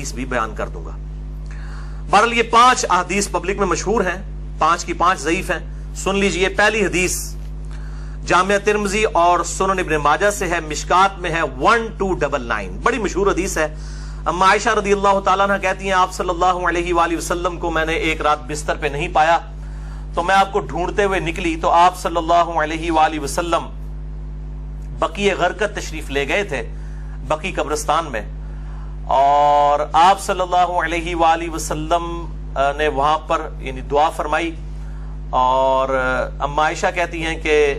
احادیث بھی بیان کر دوں گا. بہرحال یہ 5 احادیث پبلک میں مشہور ہیں, 5 کی 5 ضعیف ہیں. سن لیجئے. پہلی حدیث جامعہ ترمذی اور سنن ابن ماجہ سے ہے, مشکات میں ہے 1299, بڑی مشہور حدیث ہے. اما عائشہ رضی اللہ تعالیٰ عنہ کہتی ہیں آپ صلی اللہ علیہ وآلہ وسلم کو میں نے ایک رات بستر پہ نہیں پایا تو میں آپ کو ڈھونڈتے ہوئے نکلی تو آپ صلی اللہ علیہ وآلہ وسلم بقیع غرقد تشریف لے گئے تھے, بقیع قبرستان میں, اور آپ صلی اللہ علیہ وآلہ وسلم نے وہاں پر یعنی دعا فرمائی. اور اما عائشہ کہتی ہیں کہ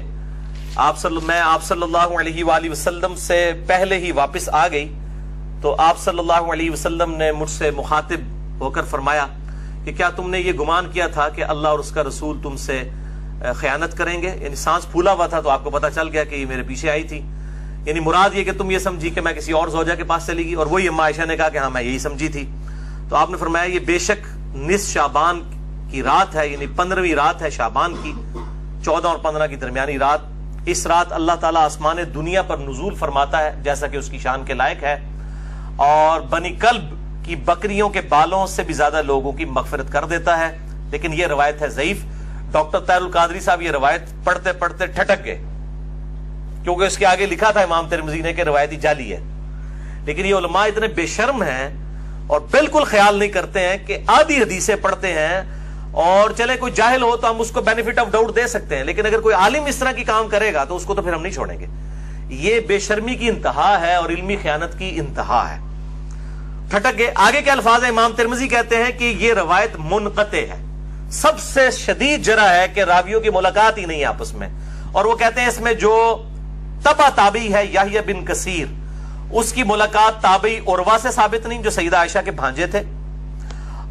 میں آپ صلی اللہ علیہ وآلہ وسلم سے پہلے ہی واپس آ گئی تو آپ صلی اللہ علیہ وسلم نے مجھ سے مخاطب ہو کر فرمایا کہ کیا تم نے یہ گمان کیا تھا کہ اللہ اور اس کا رسول تم سے خیانت کریں گے؟ یعنی سانس پھولا ہوا تھا تو آپ کو پتا چل گیا کہ یہ میرے پیچھے آئی تھی. یعنی مراد یہ کہ تم یہ سمجھی کہ میں کسی اور زوجہ کے پاس چلی گئی, اور وہی اما عائشہ نے کہا کہ ہاں میں یہی سمجھی تھی. تو آپ نے فرمایا یہ بے شک نصف شعبان کی رات ہے, یعنی 15ویں رات ہے شعبان کی, 14 اور 15 کی درمیانی رات. اس رات اللہ تعالیٰ آسمان دنیا پر نزول فرماتا ہے جیسا کہ اس کی شان کے لائق ہے, اور بنی کلب کی بکریوں کے بالوں سے بھی زیادہ لوگوں کی مغفرت کر دیتا ہے. لیکن یہ روایت ہے ضعیف. ڈاکٹر طاہر القادری صاحب یہ روایت پڑھتے پڑھتے ٹھٹک گئے کیونکہ اس کے آگے لکھا تھا امام ترمذی نے کہ روایتی جعلی ہے. لیکن یہ علماء اتنے بے شرم ہیں اور بالکل خیال نہیں کرتے ہیں کہ آدھی حدیثیں پڑھتے ہیں, اور چلے کوئی جاہل ہو تو ہم اس کو بینیفٹ آف ڈاؤٹ دے سکتے ہیں, لیکن اگر کوئی عالم اس طرح کی کام کرے گا تو اس کو تو پھر ہم نہیں چھوڑیں گے. یہ بے شرمی کی انتہا ہے اور علمی خیانت کی انتہا ہے. ٹھٹک گئے. آگے کے الفاظ ہیں, امام ترمذی کہتے ہیں کہ یہ روایت منقطع ہے, سب سے شدید جرح ہے کہ راویوں کی ملاقات ہی نہیں ہے آپس میں. اور وہ کہتے ہیں اس میں جو تبع تابعی ہے یحییٰ بن کثیر, اس کی ملاقات تابعی عروہ سے ثابت نہیں جو سیدہ عائشہ کے بھانجے تھے,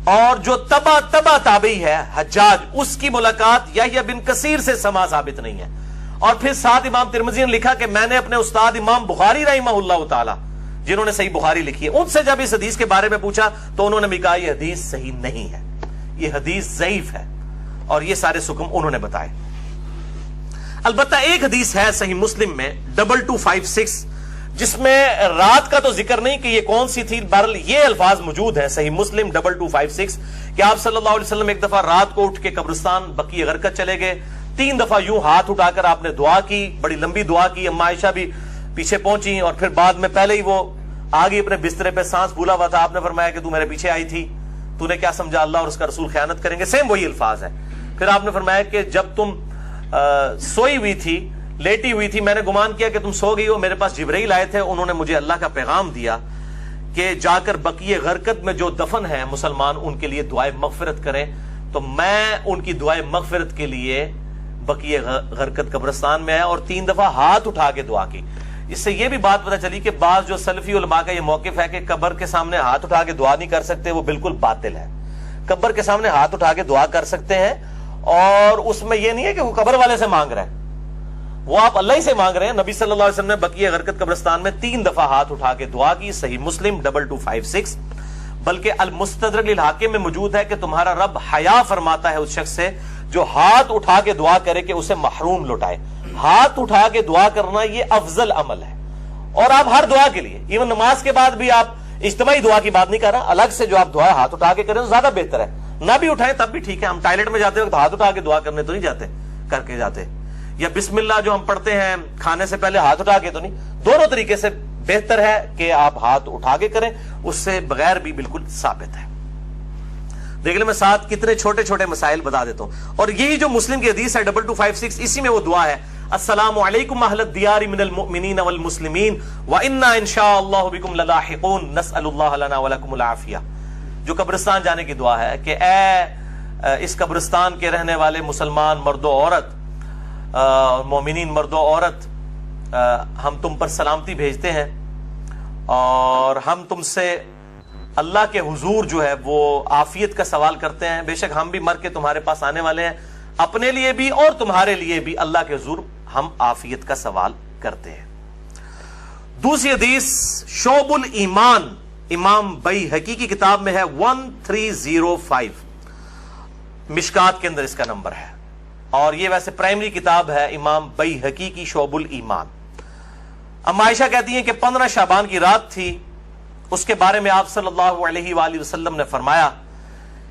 اور جو تبع تابعی ہے حجاج, اس کی ملاقات یحییٰ بن کثیر سے سما ثابت نہیں ہے. اور پھر ساتھ امام ترمذی نے لکھا کہ میں نے اپنے استاد امام بخاری رحمہ اللہ تعالی جنہوں نے صحیح بخاری لکھی ہے ان سے جب اس حدیث کے بارے میں پوچھا تو انہوں نے بھی کہا یہ حدیث صحیح نہیں ہے, یہ حدیث ضعیف ہے, اور یہ سارے حکم انہوں نے بتائے. البتہ ایک حدیث ہے صحیح مسلم میں 2256 جس میں رات کا تو ذکر نہیں کہ یہ کون سی تھی, بہرحال یہ الفاظ موجود ہیں صحیح مسلم 2256 کہ آپ صلی اللہ علیہ وسلم ایک دفعہ رات کو اٹھ کے قبرستان بقیع غرقد چلے گئے, 3 دفعہ یوں ہاتھ اٹھا کر آپ نے دعا کی, بڑی لمبی دعا کی. اما عائشہ بھی پیچھے پہنچی اور پھر بعد میں پہلے ہی وہ آگے اپنے بسترے پہ سانس پھولا ہوا تھا. آپ نے فرمایا کہ تو میرے پیچھے آئی تھی, تو نے کیا سمجھا اللہ اور اس کا رسول خیانت کریں گے؟ سیم وہی الفاظ ہے. پھر آپ نے فرمایا کہ جب تم سوئی ہوئی تھی, لیٹی ہوئی تھی, میں نے گمان کیا کہ تم سو گئی ہو, میرے پاس جبرائیل آئے تھے, انہوں نے مجھے اللہ کا پیغام دیا کہ جا کر بقیع غرقد میں جو دفن ہے مسلمان ان کے لیے دعائے مغفرت کریں. تو میں ان کی دعائے مغفرت کے لیے بقیع غرقد قبرستان میں آیا اور 3 دفعہ ہاتھ اٹھا کے دعا کی. اس سے یہ بھی بات پتہ چلی کہ بعض جو سلفی علماء کا یہ موقف ہے کہ قبر کے سامنے ہاتھ اٹھا کے دعا نہیں کر سکتے, وہ بالکل باطل ہے. قبر کے سامنے ہاتھ اٹھا کے دعا کر سکتے ہیں, اور اس میں یہ نہیں ہے کہ وہ قبر والے سے مانگ رہے ہیں, وہ آپ اللہ ہی سے مانگ رہے ہیں. نبی صلی اللہ علیہ وسلم نے بقیع غرقد قبرستان میں 3 دفعہ ہاتھ اٹھا کے دعا کی, صحیح مسلم 2256. بلکہ المستدرک للحاکم میں موجود ہے کہ تمہارا رب حیا فرماتا ہے اس شخص سے جو ہاتھ اٹھا کے دعا کرے کہ اسے محروم لوٹائے. ہاتھ اٹھا کے دعا کرنا یہ افضل عمل ہے, اور آپ ہر دعا کے لیے, ایون نماز کے بعد بھی آپ اجتماعی دعا کی بات نہیں کر رہا, الگ سے جو آپ دعا ہاتھ اٹھا کے کریں تو زیادہ بہتر ہے. نہ بھی اٹھائیں تب بھی ٹھیک ہے, ہم ٹائلٹ میں جاتے وقت ہاتھ اٹھا کے دعا کرنے تو نہیں جاتے, کر کے جاتے. یا بسم اللہ جو ہم پڑھتے ہیں کھانے سے پہلے ہاتھ اٹھا کے تو نہیں, دونوں طریقے سے بہتر ہے کہ آپ ہاتھ اٹھا کے کریں, اس سے بغیر بھی بالکل ثابت ہے. دیکھ لیں میں ساتھ کتنے چھوٹے چھوٹے مسائل بتا دیتا ہوں. اور یہی جو مسلم کی حدیث ہے 2256 اسی میں وہ دعا ہے, السلام علیکم اہل الدیار من المؤمنین والمسلمین وانا انشاء اللہ بکم للاحقون نسأل اللہ لنا ولکم العافیہ, جو قبرستان جانے کی دعا ہے کہ اے اس قبرستان کے رہنے والے مسلمان مرد و عورت, مومنین مرد و عورت, ہم تم پر سلامتی بھیجتے ہیں اور ہم تم سے اللہ کے حضور جو ہے وہ عافیت کا سوال کرتے ہیں. بے شک ہم بھی مر کے تمہارے پاس آنے والے ہیں, اپنے لیے بھی اور تمہارے لیے بھی اللہ کے حضور ہم عافیت کا سوال کرتے ہیں. دوسری حدیث شعب الایمان امام بیہقی کی کتاب میں ہے 1305, مشکات کے اندر اس کا نمبر ہے, اور یہ ویسے پرائمری کتاب ہے امام بیہقی کی شعب الایمان. اما عائشہ کہتی ہیں کہ 15 شعبان کی رات تھی, اس کے بارے میں آپ صلی اللہ علیہ وآلہ وسلم نے فرمایا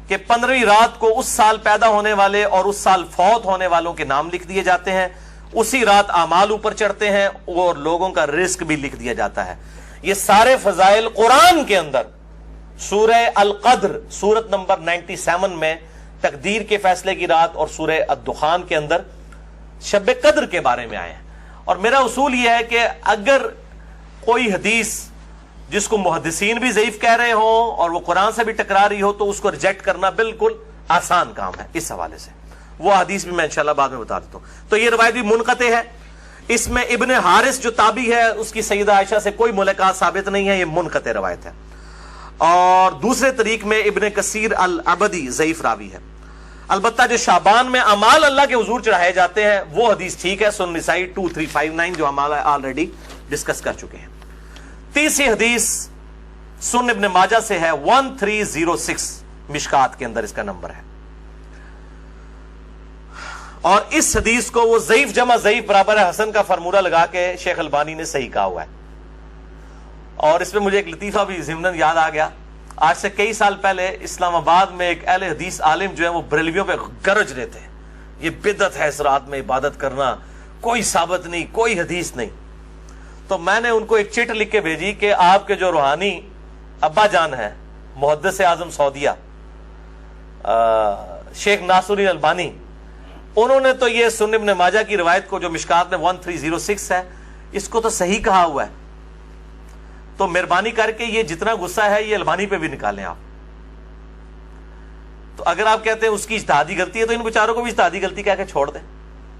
کہ 15ویں رات کو اس سال پیدا ہونے والے اور اس سال فوت ہونے والوں کے نام لکھ دیے جاتے ہیں، اسی رات اعمال اوپر چڑھتے ہیں اور لوگوں کا رزق بھی لکھ دیا جاتا ہے۔ یہ سارے فضائل قرآن کے اندر سورہ القدر سورت نمبر 97 میں تقدیر کے فیصلے کی رات اور سورہ الدخان کے اندر شب قدر کے بارے میں آئے ہیں۔ اور میرا اصول یہ ہے کہ اگر کوئی حدیث جس کو محدثین بھی ضعیف کہہ رہے ہوں اور وہ قرآن سے بھی ٹکرا رہی ہو تو اس کو ریجیکٹ کرنا بالکل آسان کام ہے۔ اس حوالے سے وہ حدیث بھی میں انشاءاللہ بعد میں بتا دیتا ہوں۔ تو یہ روایت بھی منقطع ہے، اس میں ابن حارث جو تابعی ہے اس کی سیدہ عائشہ سے کوئی ملاقات ثابت نہیں ہے، یہ منقطع روایت ہے۔ اور دوسرے طریق میں ابن کثیر العبدی ضعیف راوی ہے۔ البتہ جو شعبان میں اعمال اللہ کے حضور چڑھائے جاتے ہیں وہ حدیث ٹھیک ہے، سنن نسائی 2359 جو ہم آلریڈی ڈسکس کر چکے ہیں۔ تیسری حدیث سنن ابن ماجہ سے ہے 1306 مشکات کے اندر اس کا نمبر ہے، اور اس حدیث کو وہ ضعیف جمع ضعیف برابر ہے حسن کا فارمولہ لگا کے شیخ البانی نے صحیح کہا ہوا ہے۔ اور اس میں مجھے ایک لطیفہ بھی ضمناً یاد آ گیا، آج سے کئی سال پہلے اسلام آباد میں ایک اہل حدیث عالم جو ہے وہ بریلویوں پہ گرج رہے تھے، یہ بدعت ہے اس رات میں عبادت کرنا، کوئی ثابت نہیں، کوئی حدیث نہیں۔ تو میں نے ان کو ایک چٹ لکھ کے بھیجی کہ آپ کے جو روحانی ابا جان ہے محدث اعظم سعودیہ شیخ ناصر الدین البانی، انہوں نے تو یہ سنن ابن ماجہ کی روایت کو جو مشکات میں 1306 ہے اس کو تو صحیح کہا ہوا ہے، تو مہربانی کر کے یہ جتنا غصہ ہے یہ البانی پہ بھی نکالیں آپ۔ تو اگر آپ کہتے ہیں اس کی اجتہادی غلطی ہے تو ان بیچاروں کو بھی اجتہادی غلطی کہہ کے چھوڑ دیں،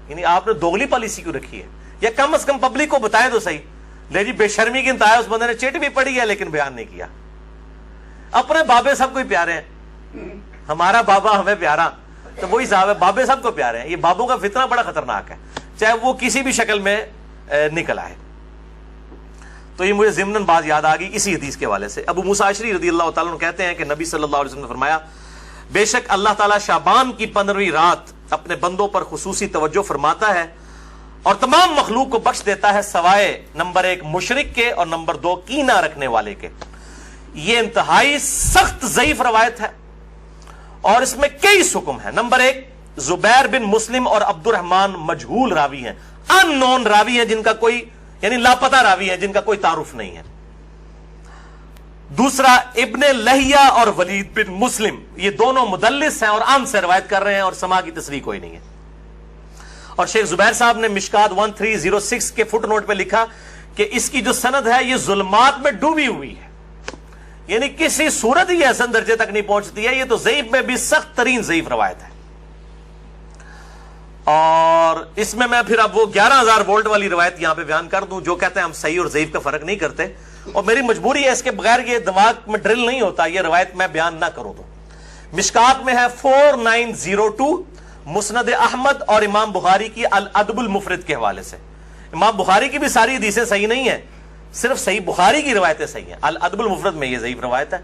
یعنی آپ نے دوگلی پالیسی کیوں رکھی ہے؟ یا کم از کم پبلک کو بتائیں تو صحیح، لے جی بے شرمی کی انتہا ہے، اس بندے نے چٹ بھی پڑھی ہے لیکن بیان نہیں کیا۔ اپنے بابے سب کو ہی پیارے ہیں، ہمارا بابا ہمیں پیارا تو وہی صاحب ہے، بابے سب کو پیارے ہیں۔ یہ بابوں کا فتنہ بڑا خطرناک ہے، چاہے وہ کسی بھی شکل میں نکل آئے۔ تو یہ مجھے ضمناً بات یاد آ گئی اسی حدیث کے حوالے سے۔ ابو موسیٰ اشعری رضی اللہ تعالیٰ عنہ کہتے ہیں کہ نبی صلی اللہ علیہ وسلم نے فرمایا، بے شک اللہ تعالیٰ شعبان کی 15ویں رات اپنے بندوں پر خصوصی توجہ فرماتا ہے اور تمام مخلوق کو بخش دیتا ہے سوائے نمبر 1 مشرک کے اور نمبر 2 کینہ رکھنے والے کے۔ یہ انتہائی سخت ضعیف روایت ہے اور اس میں کئی حکم ہیں۔ نمبر 1 زبیر بن مسلم اور عبد الرحمن مجہول راوی ہیں، ان نون راوی ہیں، جن کا کوئی یعنی لاپتہ راوی ہیں، جن کا کوئی تعارف نہیں ہے۔ دوسرا ابن لہیہ اور ولید بن مسلم، یہ دونوں مدلس ہیں اور عام سے روایت کر رہے ہیں اور سما کی تصریح کوئی نہیں ہے۔ اور شیخ زبیر صاحب نے مشکات 1306 کے فٹ نوٹ پہ لکھا کہ اس کی جو سند ہے یہ ظلمات میں ڈوبی ہوئی ہے، یعنی کسی صورت یہ حسن درجے تک نہیں پہنچتی ہے، یہ تو ضعیف میں بھی سخت ترین ضعیف روایت ہے۔ اور اس میں پھر اب وہ 11,000 وولٹ والی روایت یہاں پہ بیان کر دوں جو کہتے ہیں ہم صحیح اور ضعیف کا فرق نہیں کرتے، اور میری مجبوری ہے، اس کے بغیر یہ دماغ میں ڈرل نہیں ہوتا، یہ روایت میں بیان نہ کروں تو۔ مشکات میں ہے 4902 مسند احمد اور امام بخاری کی الادب المفرد کے حوالے سے۔ امام بخاری کی بھی ساری حدیثیں صحیح نہیں ہیں، صرف صحیح بخاری کی روایتیں صحیح ہیں، الادب المفرد میں یہ ضعیف روایت ہے۔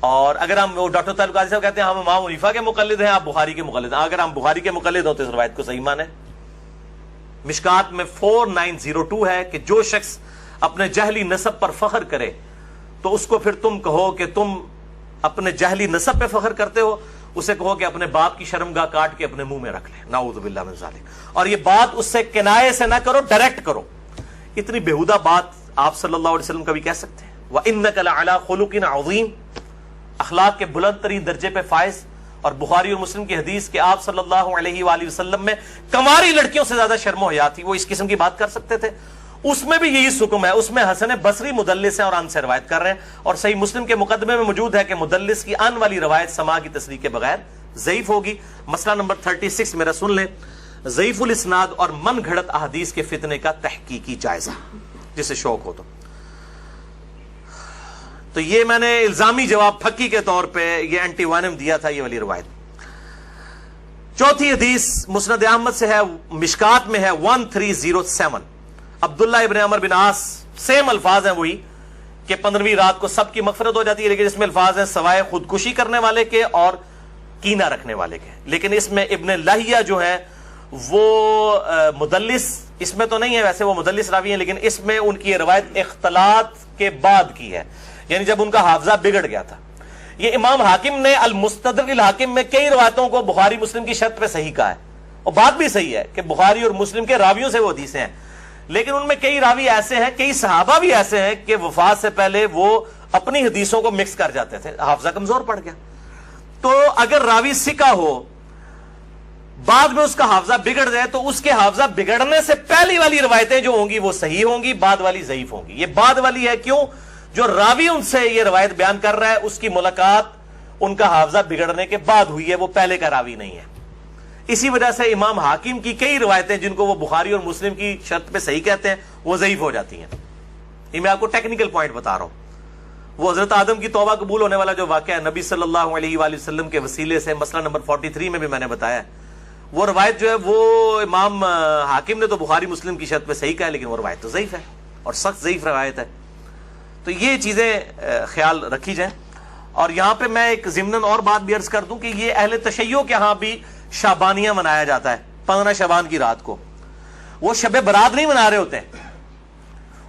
اور اگر ہم ڈاکٹر طارق قاضی صاحب کہتے ہیں ہم امام حنیفہ کے مقلد ہیں، آپ بخاری کے مقلد ہیں، اگر ہم بخاری کے مقلد ہو تو اس روایت کو صحیح مانیں۔ مشکات میں 4902 ہے کہ جو شخص اپنے جہلی نسب پر فخر کرے تو اس کو پھر تم کہو کہ تم اپنے جہلی نسب پہ فخر کرتے ہو، اسے کہو کہ اپنے باپ کی شرمگاہ کاٹ کے اپنے منہ میں رکھ لے، نعوذ باللہ من ذالک۔ اور یہ بات اس سے کنایے سے نہ کرو، ڈائریکٹ کرو۔ اتنی بےہودہ بات آپ صلی اللہ علیہ وسلم کبھی کہہ سکتے ہیں؟ وَإِنَّكَ لَعَلَىٰ خُلُقٍ عَظِيمٍ، اخلاق کے بلند ترین درجے پہ فائز۔ اور بخاری اور مسلم کی حدیث کہ آپ صلی اللہ علیہ وآلہ وسلم میں کنواری لڑکیوں سے زیادہ شرم و حیا تھی، وہ اس قسم کی بات کر سکتے تھے؟ اس میں بھی یہی حکم ہے، اس میں حسن بصری مدلس ہیں اور ان سے روایت کر رہے ہیں، اور صحیح مسلم کے مقدمے میں موجود ہے کہ مدلس کی ان والی روایت سما کی تصریح کے بغیر ضعیف ہوگی۔ مسئلہ نمبر 36 میرا سن لیں، ضعیف الاسناد اور من گھڑت احادیث کے فتنے کا تحقیقی جائزہ، جسے شوق ہو تو یہ میں نے الزامی جواب پھکی کے طور پہ یہ اینٹی وانم دیا تھا، یہ والی روایت۔ چوتھی حدیث مسند احمد سے ہے، مشکات میں ہے 1307 عبداللہ ابن عمر بن عاص، سیم الفاظ ہیں وہی کہ 15ویں رات کو سب کی مغفرت ہو جاتی ہے، لیکن اس میں الفاظ ہیں سوائے خودکشی کرنے والے کے اور کینہ رکھنے والے کے۔ لیکن اس میں ابن لہیہ جو ہے وہ مدلس، اس میں تو نہیں ہے، ویسے وہ مدلس راوی ہیں، لیکن اس میں ان کی روایت اختلاط کے بعد کی ہے، یعنی جب ان کا حافظہ بگڑ گیا تھا. یہ امام حاکم نے المستدرک الحاکم میں کئی روایتوں کو بخاری مسلم کی شرط پہ صحیح کہا ہے, اور بات بھی صحیح ہے کہ بخاری اور مسلم کے راویوں سے وہ حدیثیں ہیں, لیکن ان میں کئی راوی ایسے ہیں, کئی صحابہ بھی ایسے ہیں کہ وفات سے پہلے وہ اپنی حدیثوں کو مکس کر جاتے تھے, حافظہ کمزور پڑ گیا. تو اگر راوی ثقہ ہو, بعد میں اس کا حافظہ بگڑ جائے, تو اس کے حافظہ بگڑنے سے پہلی والی روایتیں جو ہوں گی وہ صحیح ہوں گی, بعد والی ضعیف ہوں گی. یہ بعد والی ہے کیوں؟ جو راوی ان سے یہ روایت بیان کر رہا ہے اس کی ملاقات ان کا حافظہ بگڑنے کے بعد ہوئی ہے, وہ پہلے کا راوی نہیں ہے. اسی وجہ سے امام حاکم کی کئی روایتیں جن کو وہ بخاری اور مسلم کی شرط پہ صحیح کہتے ہیں وہ ضعیف ہو جاتی ہیں. یہ میں آپ کو ٹیکنیکل پوائنٹ بتا رہا ہوں. وہ حضرت آدم کی توبہ قبول ہونے والا جو واقعہ ہے نبی صلی اللہ علیہ وآلہ وسلم کے وسیلے سے, مسئلہ نمبر 43 میں بھی میں نے بتایا ہے, وہ روایت جو ہے وہ امام حاکم نے تو بخاری مسلم کی شرط پہ صحیح کہا ہے, لیکن وہ روایت تو ضعیف ہے اور سخت ضعیف روایت ہے. تو یہ چیزیں خیال رکھی جائیں. اور یہاں پہ میں ایک ضمناً اور بات بھی عرض کر دوں کہ یہ اہل تشیع کے ہاں بھی شعبانیہ منایا جاتا ہے 15 شعبان کی رات کو. وہ شب برات نہیں منا رہے ہوتے ہیں,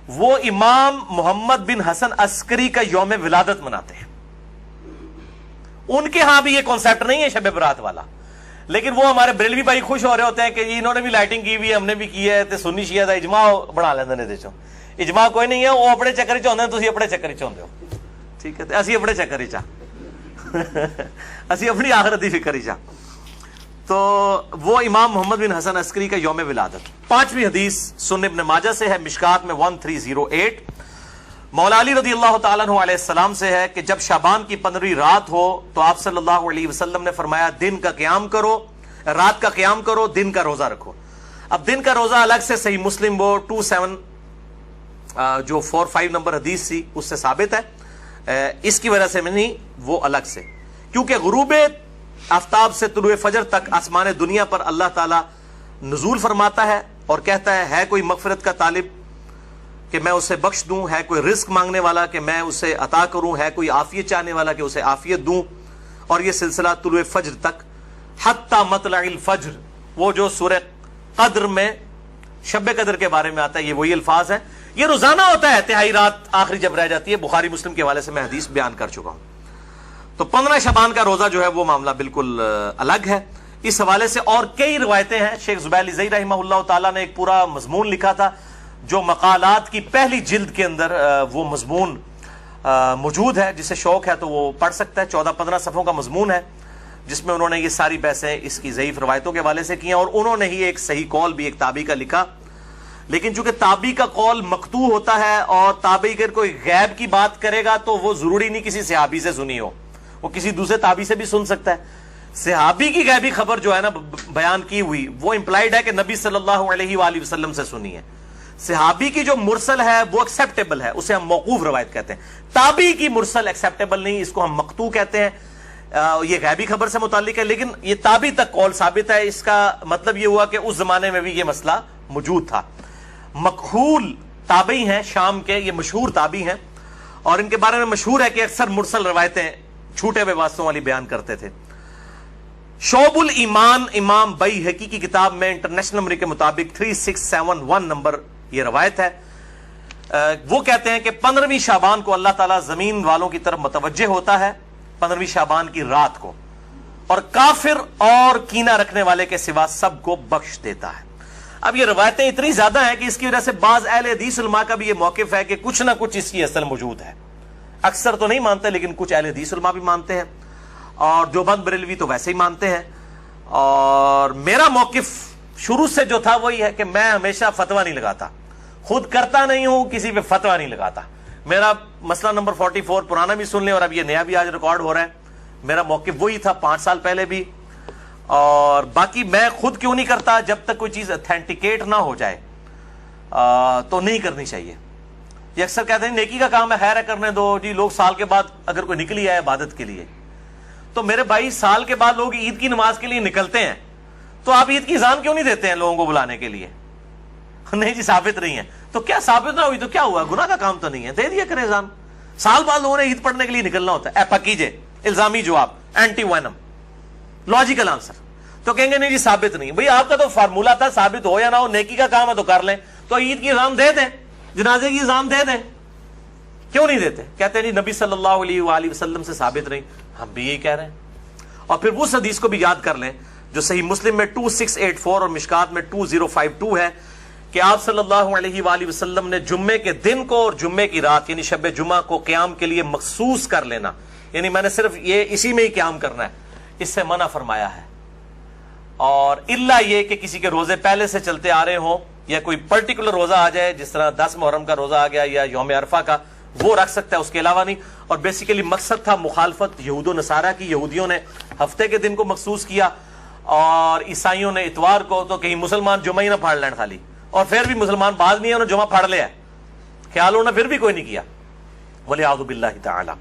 وہ امام محمد بن حسن عسکری کا یوم ولادت مناتے ہیں. ان کے ہاں بھی یہ کانسیپٹ نہیں ہے شب برات والا, لیکن وہ ہمارے بریلوی بھائی خوش ہو رہے ہوتے ہیں کہ انہوں نے بھی لائٹنگ کی ہوئی ہے, ہم نے بھی کی ہے, تے سنی شیعہ دا اجماع بنا لیندے نے. دیکھو اجماع کوئی نہیں ہے, وہ اپنے چکر چ ہوندے ہیں, تسی اپنے چکر چ ہوندے ہو. ٹھیک ہے, اسی اپنے چکر چ اسی اپنی آخرت دی فکر چ. تو وہ امام محمد بن حسن عسکری کا یوم ولادت. 5ویں حدیث سنن ابن ماجہ سے ہے, مشکات میں 1308. مولا علی رضی اللہ تعالیٰ عنہ علیہ السلام سے ہے کہ جب شعبان کی 15ویں رات ہو تو آپ صلی اللہ علیہ وسلم نے فرمایا دن کا قیام کرو, رات کا قیام کرو, دن کا روزہ رکھو. اب دن کا روزہ الگ سے صحیح مسلم وہ 27 جو 45 نمبر حدیث تھی اس سے ثابت ہے, اس کی وجہ سے میں نہیں, وہ الگ سے, کیونکہ غروب آفتاب سے طلوع فجر تک آسمان دنیا پر اللہ تعالیٰ نزول فرماتا ہے اور کہتا ہے کوئی مغفرت کا طالب کہ میں اسے بخش دوں, ہے کوئی رزق مانگنے والا کہ میں اسے عطا کروں, ہے کوئی عافیت چاہنے والا کہ اسے عافیت دوں. اور یہ سلسلہ طلوع فجر تک حتی مطلع الفجر, وہ جو سورہ قدر میں شب قدر کے بارے میں آتا ہے, یہ وہی الفاظ ہیں. یہ روزانہ ہوتا ہے, تہائی رات آخری جب رہ جاتی ہے. بخاری مسلم کے حوالے سے میں حدیث بیان کر چکا ہوں. تو 15 شعبان کا روزہ جو ہے وہ معاملہ بالکل الگ ہے. اس حوالے سے اور کئی روایتیں ہیں. شیخ زبیر الزئی رحمہ اللہ تعالیٰ نے ایک پورا مضمون لکھا تھا جو مقالات کی پہلی جلد کے اندر وہ مضمون موجود ہے, جسے شوق ہے تو وہ پڑھ سکتا ہے. 14-15 صفحوں کا مضمون ہے جس میں انہوں نے یہ ساری بحثیں اس کی ضعیف روایتوں کے حوالے سے کی ہیں, اور انہوں نے ہی ایک صحیح قول بھی ایک تابعی کا لکھا. لیکن چونکہ تابعی کا قول مقطوع ہوتا ہے اور تابعی اگر کوئی غیب کی بات کرے گا تو وہ ضروری نہیں کسی صحابی سے سنی ہو, وہ کسی دوسرے تابعی سے بھی سن سکتا ہے. صحابی کی غیبی خبر جو ہے نا بیان کی ہوئی وہ امپلائڈ ہے کہ نبی صلی اللہ علیہ وآلہ وسلم سے سنی ہے. صحابی کی جو مرسل ہے وہ ایکسیپٹیبل ہے, اسے ہم موقوف روایت کہتے ہیں. تابعی کی مرسل ایکسیپٹیبل نہیں, اس کو ہم مقطوع کہتے ہیں. یہ غیبی خبر سے متعلق ہے, لیکن یہ تابعی تک قول ثابت ہے. اس کا مطلب یہ ہوا کہ اس زمانے میں بھی یہ مسئلہ موجود تھا. مکحول تابعی ہیں شام کے, یہ مشہور تابعی ہیں, اور ان کے بارے میں مشہور ہے کہ اکثر مرسل روایتیں چھوٹے ہوئے واسطوں والی بیان کرتے تھے. شعب الایمان امام بیہقی کی کتاب میں انٹرنیشنل نمبر کے مطابق 3671 نمبر یہ روایت ہے. وہ کہتے ہیں کہ 15ویں شعبان کو اللہ تعالیٰ زمین والوں کی طرف متوجہ ہوتا ہے 15ویں شعبان کی رات کو, اور کافر اور کینہ رکھنے والے کے سوا سب کو بخش دیتا ہے. اب یہ روایتیں اتنی زیادہ ہیں کہ اس کی وجہ سے بعض اہل حدیث علماء کا بھی یہ موقف ہے کہ کچھ نہ کچھ اس کی اصل موجود ہے. اکثر تو نہیں مانتے لیکن کچھ اہل حدیث علماء بھی مانتے ہیں, اور دیوبند بریلوی تو ویسے ہی مانتے ہیں. اور میرا موقف شروع سے جو تھا وہی ہے کہ میں ہمیشہ فتویٰ نہیں لگاتا, خود کرتا نہیں ہوں, کسی پہ فتویٰ نہیں لگاتا. میرا مسئلہ نمبر 44 پرانا بھی سن لیں اور اب یہ نیا بھی آج ریکارڈ ہو رہا ہے. میرا موقف وہی تھا 5 سال پہلے بھی, اور باقی میں خود کیوں نہیں کرتا, جب تک کوئی چیز اتھینٹیکیٹ نہ ہو جائے تو نہیں کرنی چاہیے. یہ اکثر کہتے ہیں نیکی کا کام ہے, خیر ہے کرنے دو جی. لوگ سال کے بعد اگر کوئی نکلی ہے عبادت کے لیے, تو میرے بھائی سال کے بعد لوگ عید کی نماز کے لیے نکلتے ہیں, تو آپ عید کی اذان کیوں نہیں دیتے ہیں لوگوں کو بلانے کے لیے؟ نہیں جی ثابت نہیں ہے. تو کیا ثابت نہ ہوئی تو کیا ہوا, گناہ کا کام تو نہیں ہے, دے دیا کرے اذان. سال بعد لوگوں نے عید پڑھنے کے لیے نکلنا ہوتا ہے. پکیجے الزامی جواب, اینٹی وینم, لاجیکل آنسر. تو کہیں گے نہیں جی ثابت نہیں. بھئی آپ کا تو فارمولا تھا, ثابت ہو یا نہ ہو, نیکی کا کام ہے تو کر لیں. تو عید کی اذان دے دیں, جنازے کی اذان دے دیں, کیوں نہیں دیتے؟ کہتے ہیں جی نبی صلی اللہ علیہ وآلہ وسلم سے ثابت نہیں. ہم بھی یہی کہہ رہے ہیں. اور پھر اس حدیث کو بھی یاد کر لیں جو صحیح مسلم میں 2684 اور مشکات میں 2052 ہے کہ آپ صلی اللہ علیہ وآلہ وسلم نے جمعے کے دن کو اور جمعے کی رات یعنی شب جمعہ کو قیام کے لیے مخصوص کر لینا، یعنی میں نے صرف یہ اسی میں ہی قیام کرنا ہے، اس سے منع فرمایا ہے. اور الا یہ کہ کسی کے روزے پہلے سے چلتے آ رہے ہوں یا کوئی پرٹیکولر روزہ آ جائے، جس طرح 10 محرم کا روزہ آ گیا یا یوم عرفہ کا، وہ رکھ سکتا ہے، اس کے علاوہ نہیں. اور بیسیکلی مقصد تھا مخالفت یہود و نصارہ کی. یہودیوں نے ہفتے کے دن کو مخصوص کیا اور عیسائیوں نے اتوار کو، تو کہیں مسلمان جمعہ ہی نہ پھاڑ لین خالی، اور پھر بھی مسلمان بعض نہیں ہے انہوں نے جمعہ پھاڑ لیا ہے، خیال ہونا پھر بھی کوئی نہیں کیا. وَلِعَوْذُ بِاللَّهِ تَعَالَى.